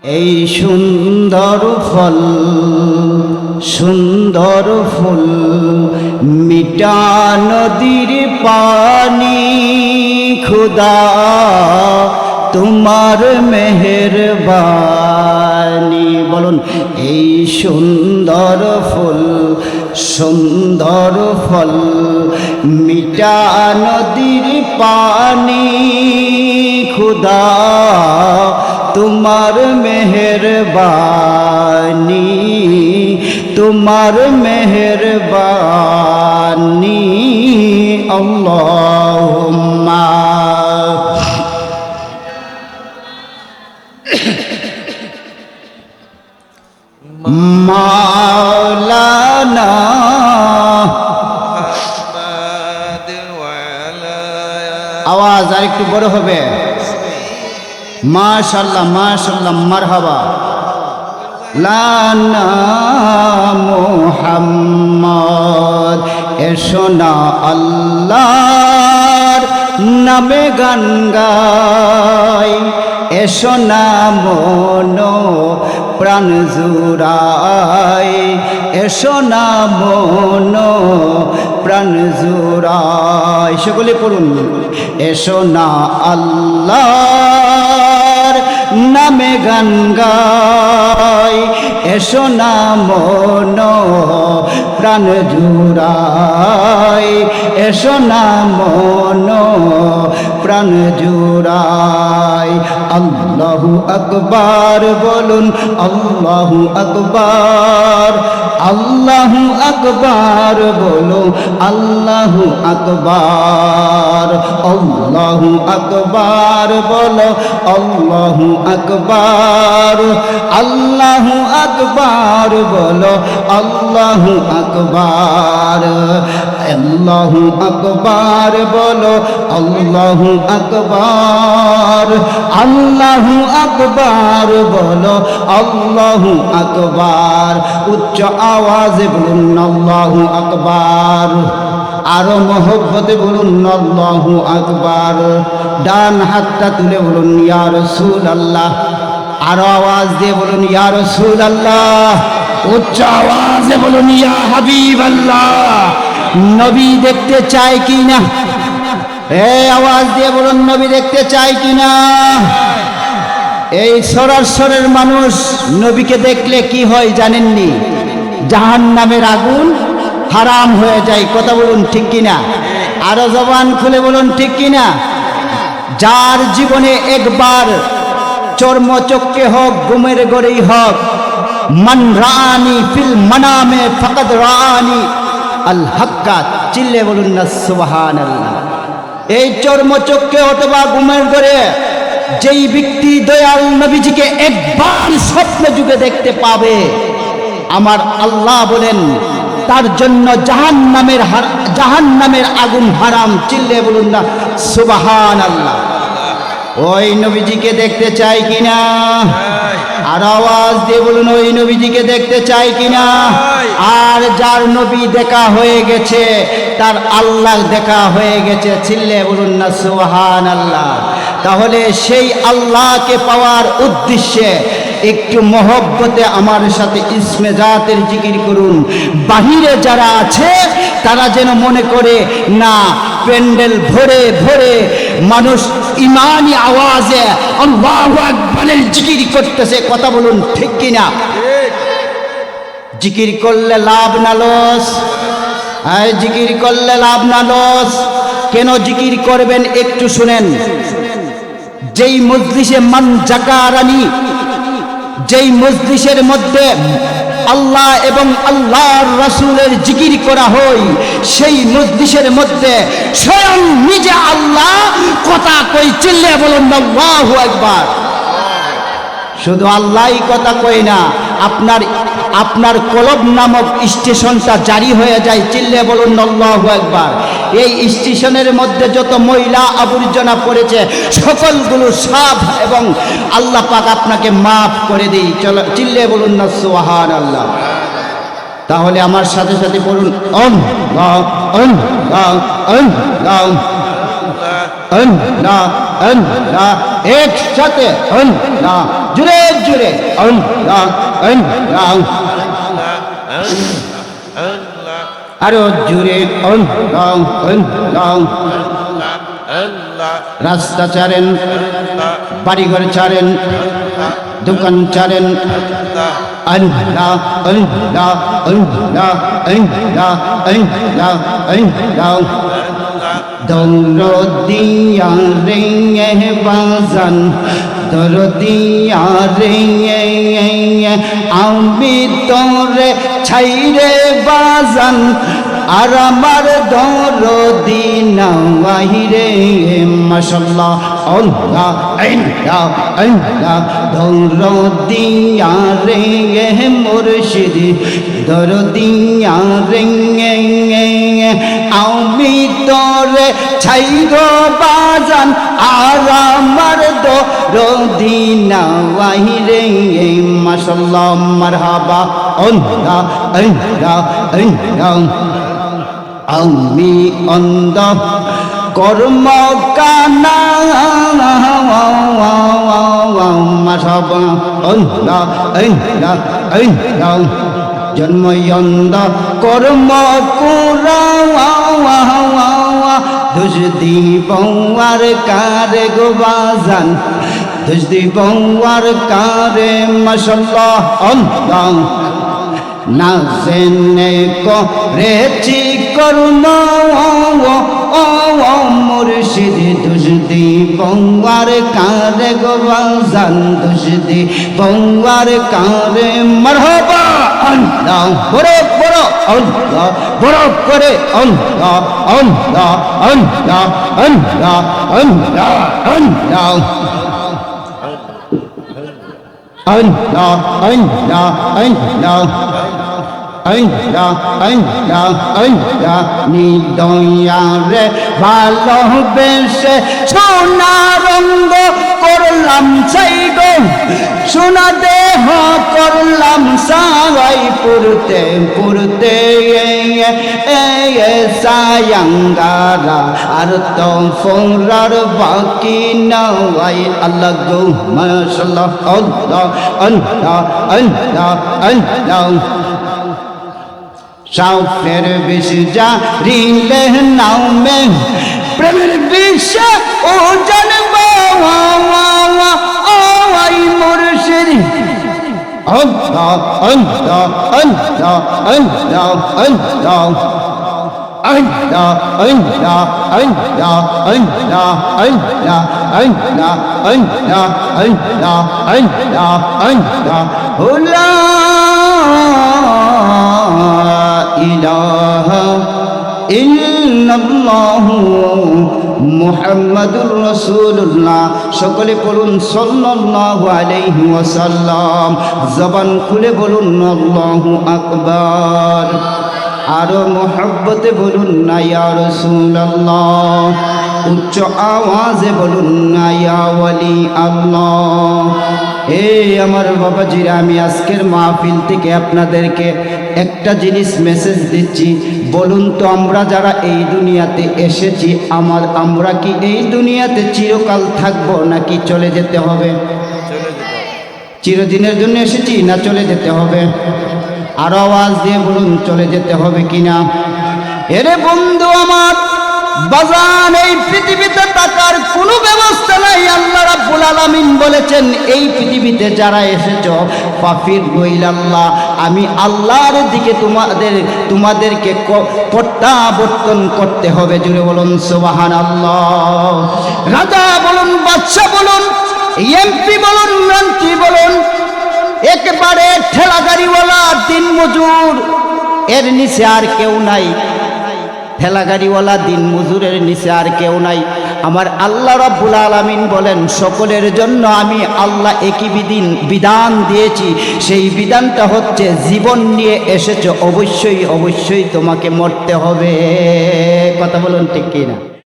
এই সুন্দর ফল সুন্দর ফুল মিঠা নদীর পানি খুদা তোমার মেহেরবানি। বলুন এই সুন্দর ফুল সুন্দর ফল মিঠা নদীর পানি খুদা তোমার মেহেরবানি তোমার মেহেরবানি আল্লাহুম্মা। মাওলানা আওয়াজ আর একটু বড় হবে। মাশাআল্লাহ মাশাআল্লাহ মারহাবা। লানা মুহাম্মদ এসো না আল্লাহর নামে গান গাই, এসো না মনো প্রাণ জুড়াই, এসো না মনো প্রাণ জুড়াই। সকলে পড়ুন এসো না আল্লাহর নামে গান গাই, এসো না মনো প্রাণ জুড়াই, এসো না মনো প্রাণ জুড়াই। আল্লাহু আকবার বলুন আল্লাহু আকবার, আল্লাহু আকবার বলো আল্লাহু আকবার, আল্লাহু আকবার বলো আল্লাহু আকবার, আল্লাহু আকবার বলো আল্লাহু আকবার, আল্লাহু আকবার বলো আল্লাহু আকবার, আল্লাহু আকবার বলো আল্লাহু আকবার। উচ্চ আওয়াজে বলুন আল্লাহু আকবার, আরো মহব্বতে বলুন আল্লাহু আকবার। ডান হাতটা তুলে বলুন ইয়া রাসূলুল্লাহ, আরো আওয়াজ দিয়ে বলুন ইয়া রাসূলুল্লাহ, উচ্চ আওয়াজে বলুন ইয়া হাবিবাল্লাহ। নবী দেখতে চাই কি না? এই আওয়াজ দিয়ে বলুন নবী দেখতে চাই কি না? এই সরাসরের মানুষ নবীকে দেখলে কি হয় জানেননি? জাহান্নামের আগুন হারাম হয়ে যায়। কথা বলুন ঠিক কিনা? আরো জবান খুলে বলুন ঠিক কিনা? যার জীবনে একবার চর্মচক্ষে হোক ঘুমের ঘরেই হোক, মান রাআনি ফিল মানামে ফাকাদ রাআনি আল হাক্কা, চিল্লে বলুন না সুবহানাল্লাহ। এই চর্মচক্ষে অথবা ঘুমের ঘরে যেই ব্যক্তি দয়াল নবীজিকে একবার স্বপ্ন যুগে দেখতে পাবে, আমার আল্লাহ বলেন তার জন্য জাহান্নামের আগুন হারাম। চিল্লে বলুন না সুবহানাল্লাহ। ওই নবীজিকে দেখতে চাই কিনা? আর আওয়াজ দিয়ে বলুন ওই নবীজিকে দেখতে চাই কিনা? আর যার নবী দেখা হয়ে গেছে তার আল্লাহ দেখা হয়ে গেছে। চিল্লে বলুন না সুবহানাল্লাহ। তাহলে সেই আল্লাহকে পাওয়ার উদ্দেশ্যে একটু মহব্বতে আমার সাথে ইসমে জাতের জিকির করুন। বাহিরে যারা আছে তারা যেন মনে করে না প্যান্ডেল ভরে ভরে মানুষ ইমানি আওয়াজে আল্লাহু আকবারের জিকির করতেছে। কথা বলুন ঠিক কিনা? জিকির করলে লাভ না লস? জিকির করলে লাভ না লস? কেন জিকির করবেন একটু শুনেন। যেই মজলিসে মান জাকারানি, যেই মজলিসের মধ্যে আল্লাহ এবং আল্লাহর রাসূলের জিকির করা হয়, সেই মজলিসের মধ্যে স্বয়ং নিজে আল্লাহ কথা কই। চিল্লে বলুন আল্লাহু আকবার। শুধু আল্লাহই কথা কই না, আপনার কলব নামক স্টেশনটা জারি হয়ে যায়। চিল্লে বলুন আল্লাহু আকবার। এই স্টেশনের মধ্যে যত ময়লা আবর্জনা পড়েছে সকলগুলো সাফ এবং আল্লাহ পাক আপনাকে মাফ করে দেই। চলো চিল্লে বলুন না সুবহানাল্লাহ। তাহলে আমার সাথে সাথে বলুন আল্লাহ আল্লাহ আল্লাহ আল্লাহ আল্লাহ, একসাথে আল্লাহ, জোরে জুড়ে আল্লাহ আল্লাহ, আরো জুড়ে আল্লাহ আল্লাহ। রাস্তা ছাড়েন, বাড়িঘর ছাড়েন, দোকান ছাড়েন, আল্লাহ আল্লাহ আল্লাহ আল্লাহ আল্লাহ আল্লাহ। দৌড়দিয়া রে বাজান, দৌড়দিয়া রে আমি তোরে ছাইরে বাজান, আর আমার দৌড়দি নাওয়াইরে মাশাআল্লাহ আল্লাহ আল্লাহ আল্লাহ। দৌড়দিয়া রে মুর্শিদ, দৌড়দিয়া রে আমি তোরে ছাইরো বাজান, আর আমার দৌড়দি নাওয়াইরে মাশাআল্লাহ মারহাবা আল্লাহ আল্লাহ আল্লাহ। আমি অন্ধ কর্ম কানা মারহাবা আল্লাহ আল্লাহ আল্লাহ। জন্ম অন্ধ কর্ম কুরা দোষ দিবার কারে গো বাজান, দোষ দিবার কারে মাশাআল্লাহ আল্লাহ। না জেনে করেছি কর্ম মুর্শিদ, দোষ দিবার কারে গো বাজান, দোষ দিবার কারে মারহাবা আল্লাহ। বড় বড় আল্লাহ, বড় করে আল্লাহ আল্লাহ আল্লাহ আল্লাহ আল্লাহ আল্লাহ আল্লাহ আল্লাহ আল্লাহ আল্লাহ আল্লাহ আল্লাহ। নিদয়ারে ভালোবেসে সোনা রঙ্গ করলাম সাইড, সোনা দেহ করলাম সারাই পুরতে পুরতে সায়াঙ্গারা, আর তো ফোরার বাকি নাই আল্লাহ গো মাশাআল্লাহ আল্লাহ আল্লাহ আল্লাহ আল্লাহ। সাফের বিষ জারিলে নামে প্রেমের বিষ ও জানবা ওই মুর্শিদ আল্লাহ আল্লাহ আল্লাহ আল্লাহ আল্লাহ আল্লাহ আল্লাহ আল্লাহ আল্লাহ আল্লাহ আল্লাহ আল্লাহ আল্লাহ আল্লাহ আল্লাহ লা ইলাহা ইল্লাল্লাহু মুহাম্মাদুর রাসূলুল্লাহ। সকলে বলুন সাল্লাল্লাহু আলাইহি ওয়াসাল্লাম। জবান খুলে বলুন আল্লাহু আকবার। আরো মোহব্বতে বলুন না ইয়া রাসূলুল্লাহ। উচ্চ আওয়াজে বলুন না ইয়া ওয়ালি আল্লাহ। এই আমার বাবাজিরা, আমি আজকের মাহফিল থেকে আপনাদেরকে একটা জিনিস মেসেজ দিচ্ছি। বলুন তো, আমরা যারা এই দুনিয়াতে এসেছি, আমরা কি এই দুনিয়াতে চিরকাল থাকবো নাকি চলে যেতে হবে? চিরদিনের জন্য এসেছি না চলে যেতে হবে? আরো আওয়াজ দিয়ে বলুন চলে যেতে হবে কিনা। এরে বন্ধু আমার বাজান, এই পৃথিবীতে থাকার কোনো ব্যবস্থা নাই। আল্লাহ রাব্বুল আলামিন বলেছেন, এই পৃথিবীতে যারা এসেছো ফাফির ইলাল্লাহ, আমি আল্লাহর দিকে তোমাদেরকে প্রত্যাবর্তন করতে হবে। জুড়ে বলুন সুবহানাল্লাহ। রাজা বলুন, বাদশা বলুন, এমপি বলুন, মন্ত্রী বলুন, একেবারে ঠেলা গাড়িওয়ালা, দিন মজুর, এর নিচে আর কেউ নাই। ঠেলা গাড়িওয়ালা, দিন মজুরের নিচে আর কেউ নাই। আমার আল্লাহ রাব্বুল আলামিন বলেন, সকলের জন্য আমি আল্লাহ একই বিধান দিয়েছি। সেই বিধানটা হচ্ছে, জীবন নিয়ে এসেছো, অবশ্যই অবশ্যই তোমাকে মরতে হবে। কথা বলুন ঠিক কিনা?